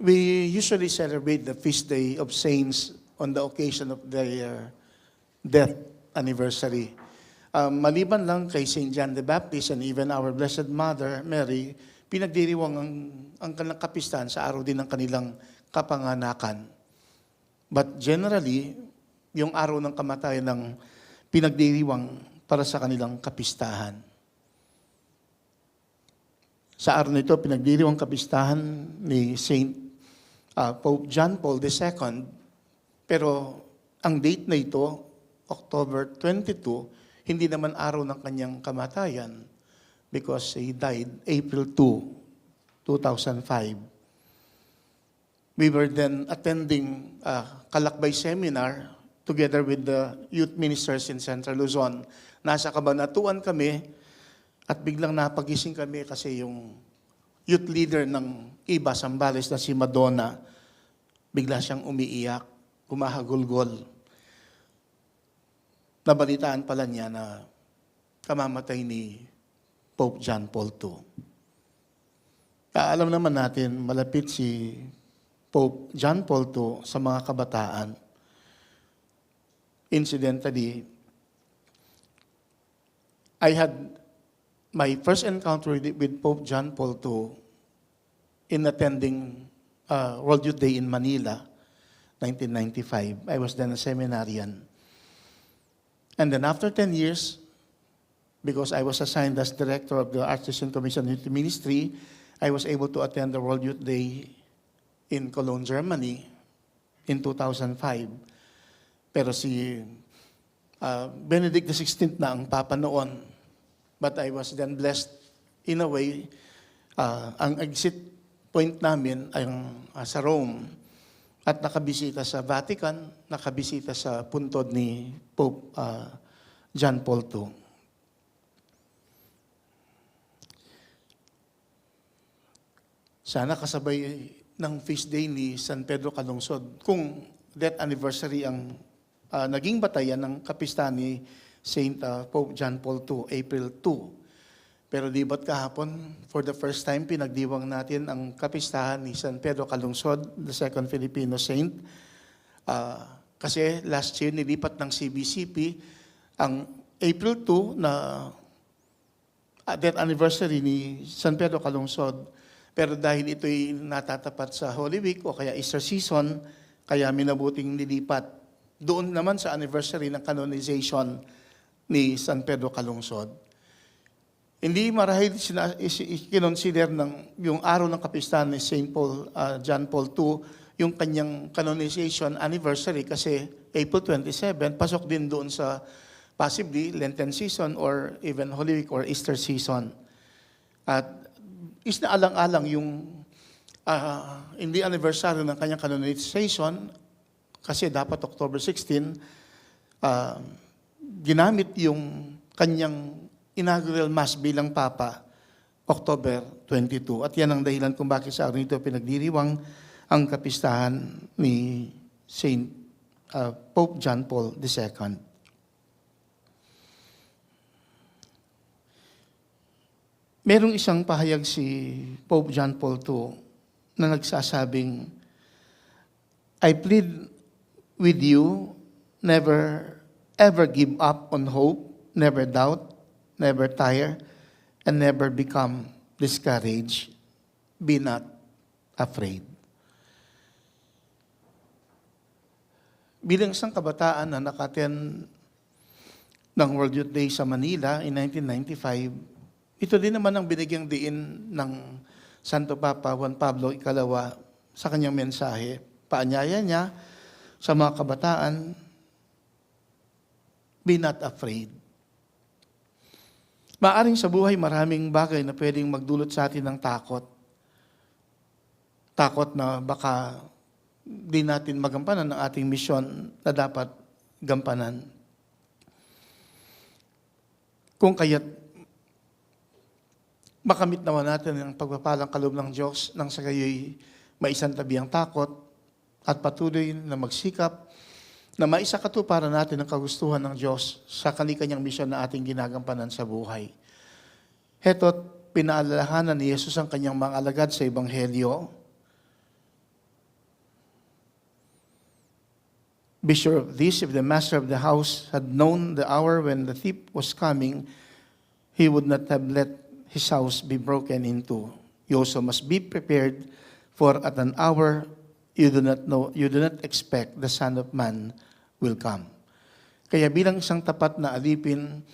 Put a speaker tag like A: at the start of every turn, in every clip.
A: We usually celebrate the feast day of saints on the occasion of their death anniversary. Maliban lang kay St. John the Baptist and even our Blessed Mother, Mary, pinagdiriwang ang kanilang kapistahan sa araw din ng kanilang kapanganakan. But generally, yung araw ng kamatayan ng pinagdiriwang para sa kanilang kapistahan. Sa araw nito, pinagdiriwang kapistahan ni St. Pope John Paul II, pero ang date na ito, October 22, hindi naman araw ng kanyang kamatayan because he died April 2, 2005. We were then attending Kalakbay Seminar together with the youth ministers in Central Luzon. Nasa Cabanatuan kami at biglang napagising kami kasi yung youth leader ng Iba Zambales na si Madonna, bigla siyang umiiyak, kumahagulgol. Nabalitaan pala niya na kamamatay ni Pope John Paul II. Alam naman natin, malapit si Pope John Paul II sa mga kabataan. Incidentally, I had my first encounter with Pope John Paul II in attending World Youth Day in Manila, 1995. I was then a seminarian. And then after 10 years, because I was assigned as director of the Archdiocese Commission Youth Ministry, I was able to attend the World Youth Day in Cologne, Germany in 2005. Pero si Benedict XVI na ang Papa noon. But I was then blessed in a way, ang exit point namin ay sa Rome at nakabisita sa Vatican, nakabisita sa puntod ni Pope John Paul II. Sana kasabay ng feast day ni San Pedro Calungsod kung death anniversary ang naging batayan ng kapistahan ni St. Pope John Paul II, April 2. Pero di ba't kahapon, for the first time, pinagdiwang natin ang kapistahan ni San Pedro Calungsod, the second Filipino saint. Kasi last year, nilipat ng CBCP ang April 2 na death anniversary ni San Pedro Calungsod. Pero dahil ito'y natatapat sa Holy Week o kaya Easter season, kaya minabuting nilipat doon naman sa anniversary ng canonization ni San Pedro Calungsod. Hindi marahil kinonsider ng yung araw ng kapistahan ni St. John Paul II, yung kanyang canonization anniversary kasi April 27, pasok din doon sa possibly Lenten season or even Holy Week or Easter season. At isnaalang-alang yung hindi anniversary ng kanyang canonization kasi dapat October 16, ginamit yung kanyang inaugural mass bilang Papa, October 22. At yan ang dahilan kung bakit sa araw nito pinagdiriwang ang kapistahan ni St. Pope John Paul II. Merong isang pahayag si Pope John Paul II na nagsasabing, I plead with you, never ever give up on hope, never doubt, never tire, and never become discouraged. Be not afraid. Bilang isang kabataan na nakaten ng World Youth Day sa Manila in 1995, ito din naman ang binigyang diin ng Santo Papa Juan Pablo II sa kanyang mensahe. Paanyaya niya sa mga kabataan, be not afraid. Maaring sa buhay maraming bagay na pwedeng magdulot sa atin ng takot. Takot na baka di natin magampanan ang ating misyon na dapat gampanan. Kung kaya't makamit naman natin ang pagpapalang kaloob ng Diyos nang sa gayoy maisantabi ang takot at patuloy na magsikap na maisakatuparan natin ang kagustuhan ng Diyos sa kanyang misyon na ating ginagampanan sa buhay. Heto't pinaalalahanan ni Jesus ang kanyang mga alagad sa Ebanghelyo Be sure of this, if the master of the house had known the hour when the thief was coming, he would not have let his house be broken into. You also must be prepared, for at an hour you do not expect the Son of Man will come. Kaya bilang isang tapat na alipin,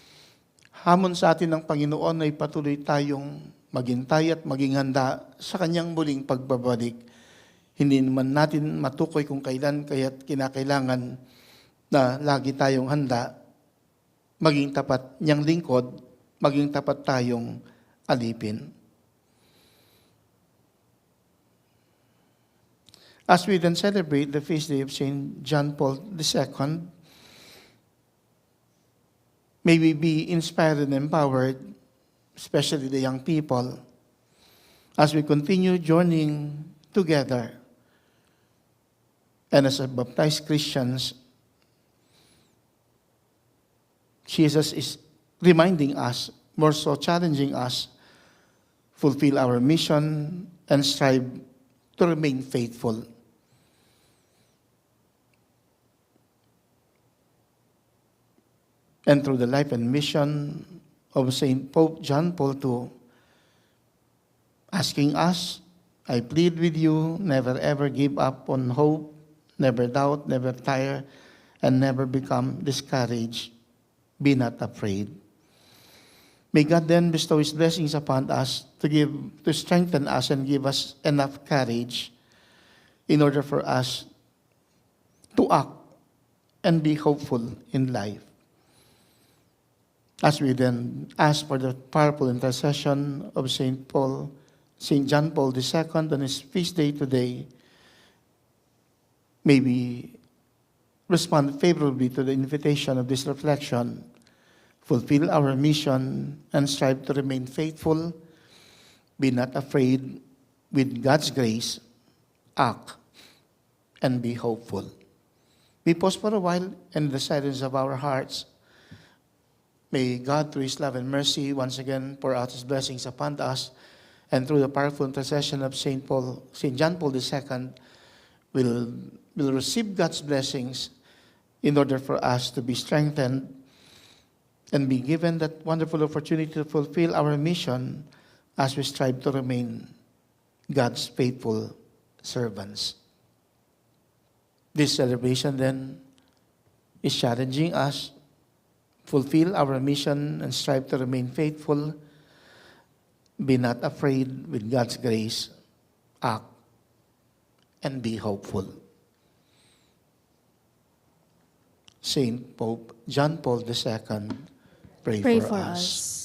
A: hamon sa atin ng Panginoon ay patuloy tayong maghintay at maging handa sa kanyang muling pagbabalik. Hindi naman natin matukoy kung kailan, kaya't kinakailangan na lagi tayong handa, maging tapat niyang lingkod, maging tapat tayong alipin. As we then celebrate the feast day of St. John Paul II, may we be inspired and empowered, especially the young people, as we continue journeying together. And as a baptized Christians, Jesus is reminding us, more so challenging us, fulfill our mission and strive to remain faithful. And through the life and mission of St. Pope John Paul II, asking us, I plead with you, never ever give up on hope, never doubt, never tire, and never become discouraged. Be not afraid. May God then bestow His blessings upon us to strengthen us and give us enough courage in order for us to act and be hopeful in life. As we then ask for the powerful intercession of St. John Paul II on his feast day today, may we respond favorably to the invitation of this reflection, fulfill our mission, and strive to remain faithful, be not afraid, with God's grace, act, and be hopeful. We pause for a while in the silence of our hearts. May God, through His love and mercy, once again pour out His blessings upon us, and through the powerful intercession of St. John Paul II, will receive God's blessings in order for us to be strengthened and be given that wonderful opportunity to fulfill our mission as we strive to remain God's faithful servants. This celebration then is challenging us, fulfill our mission and strive to remain faithful, be not afraid, with God's grace, act, and be hopeful. Saint Pope John Paul II, pray for us.